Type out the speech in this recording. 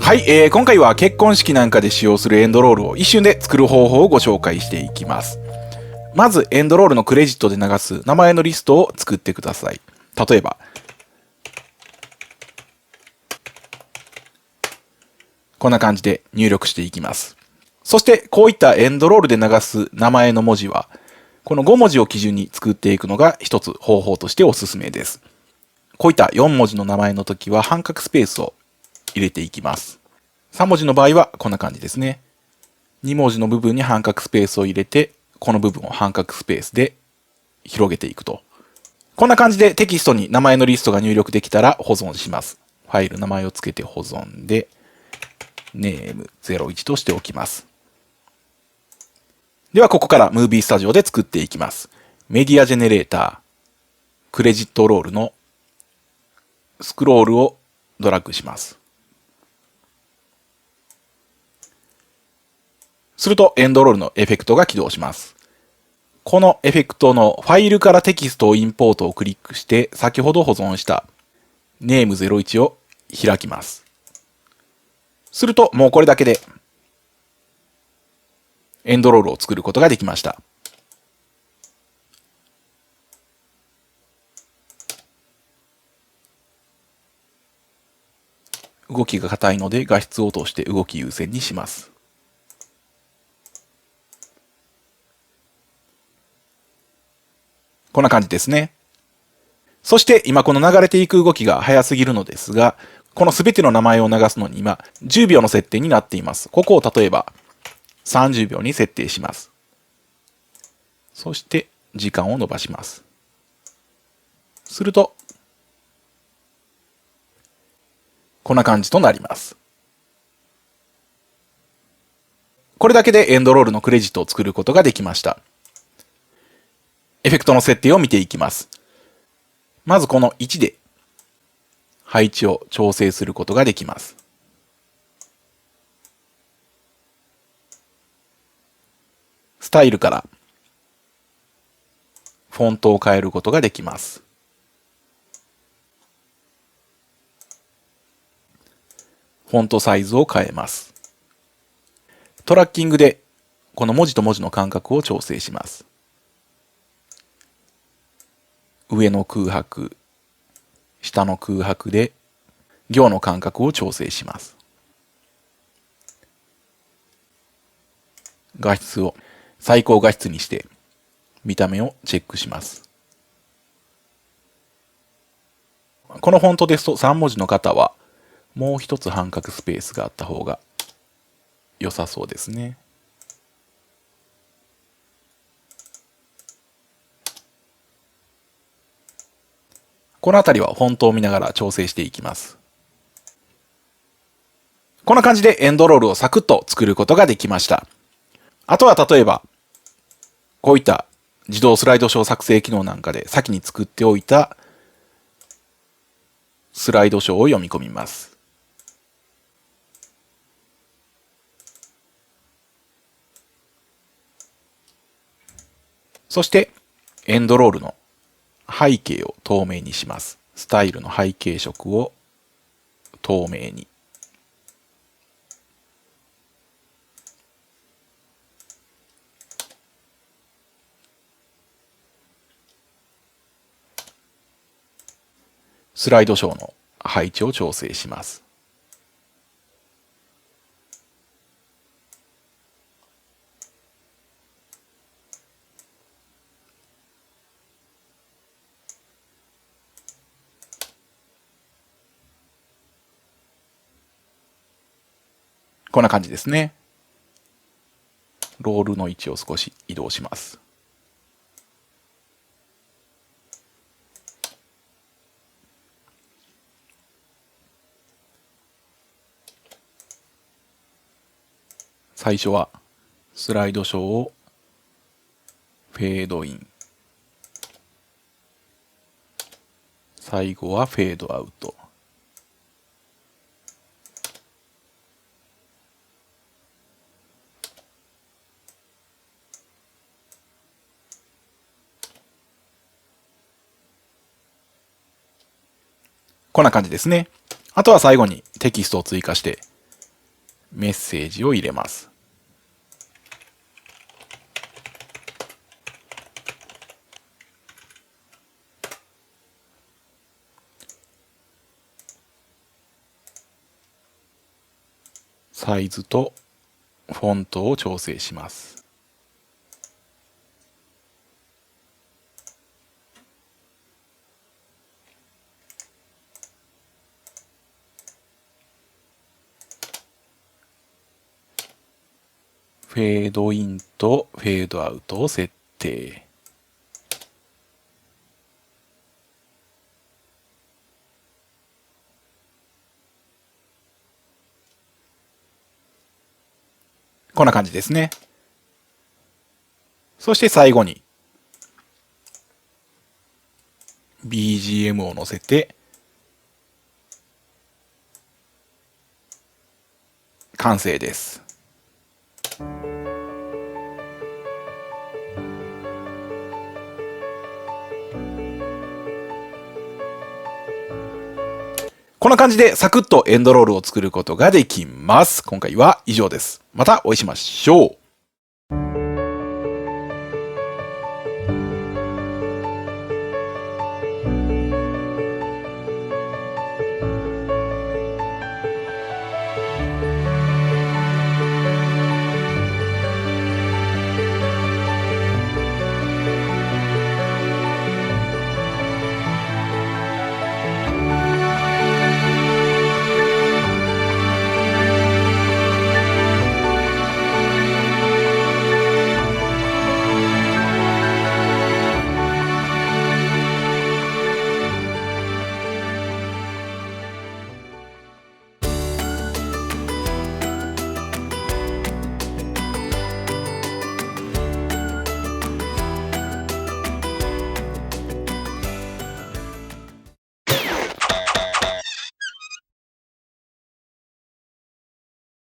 はい、今回は結婚式なんかで使用するエンドロールを一瞬で作る方法をご紹介していきます。まずエンドロールのクレジットで流す名前のリストを作ってください。例えばこんな感じで入力していきます。そしてこういったエンドロールで流す名前の文字はこの5文字を基準に作っていくのが一つ方法としておすすめです。こういった4文字の名前の時は半角スペースを入れていきます。3文字の場合はこんな感じですね。2文字の部分に半角スペースを入れて、この部分を半角スペースで広げていくと。こんな感じでテキストに名前のリストが入力できたら保存します。ファイル名前をつけて保存で、name01 としておきます。ではここからムービースタジオで作っていきます。メディアジェネレーター、クレジットロールのスクロールをドラッグします。するとエンドロールのエフェクトが起動します。このエフェクトのファイルからテキストをインポートをクリックして先ほど保存した name01 を開きます。するともうこれだけでエンドロールを作ることができました。動きが硬いので画質を落として動き優先にします。こんな感じですね。そして今この流れていく動きが速すぎるのですが、このすべての名前を流すのに今10秒の設定になっています。ここを例えば30秒に設定します。そして時間を伸ばします。するとこんな感じとなります。これだけでエンドロールのクレジットを作ることができました。エフェクトの設定を見ていきます。まずこの1で配置を調整することができます。スタイルからフォントを変えることができます。フォントサイズを変えます。トラッキングでこの文字と文字の間隔を調整します。上の空白、下の空白で行の間隔を調整します。画質を最高画質にして見た目をチェックします。このフォントですと3文字の方はもう一つ半角スペースがあった方が良さそうですね。このあたりはフォントを見ながら調整していきます。こんな感じでエンドロールをサクッと作ることができました。あとは例えばこういった自動スライドショー作成機能なんかで先に作っておいたスライドショーを読み込みます。そしてエンドロールの背景を透明にします。スタイルの背景色を透明に。スライドショーの配置を調整します。こんな感じですね。ロールの位置を少し移動します。最初はスライドショーをフェードイン。最後はフェードアウト。こんな感じですね。あとは最後にテキストを追加してメッセージを入れます。サイズとフォントを調整します。フェードインとフェードアウトを設定。こんな感じですね。そして最後に BGM を乗せて完成です。こんな感じでサクッとエンドロールを作ることができます。今回は以上です。またお会いしましょう。